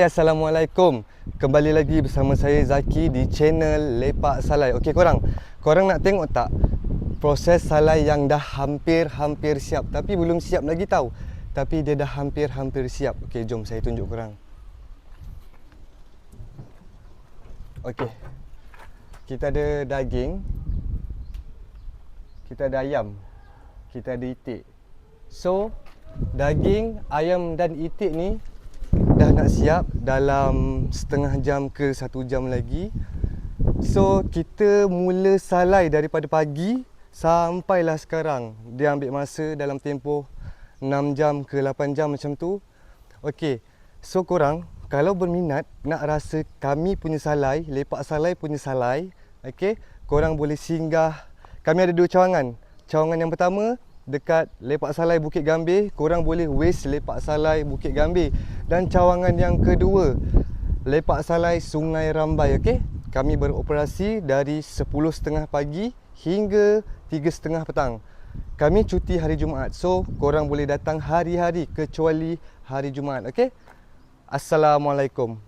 Assalamualaikum. Kembali lagi bersama saya Zaki di channel Lepak Salai. Okey korang nak tengok tak proses salai yang dah hampir siap, tapi belum siap lagi tahu. Tapi dia dah hampir siap. Okey, jom saya tunjuk korang. Okey. Kita ada daging. Kita ada ayam. Kita ada itik. So, daging, ayam dan itik ni dah nak siap dalam setengah jam ke 1 jam lagi. So kita mula salai daripada pagi sampailah sekarang. Dia ambil masa dalam tempoh 6 jam ke 8 jam macam tu. Okey. So korang kalau berminat nak rasa kami punya salai, Lepak Salai punya salai, okey, korang boleh singgah. Kami ada 2 cawangan. Cawangan yang pertama dekat Lepak Salai Bukit Gambir, korang boleh waste Lepak Salai Bukit Gambir. Dan cawangan yang kedua, Lepak Salai Sungai Rambai, okey. Kami beroperasi dari 10.30 pagi hingga 3.30 petang. Kami cuti hari Jumaat. So, korang boleh datang hari-hari kecuali hari Jumaat, okey. Assalamualaikum.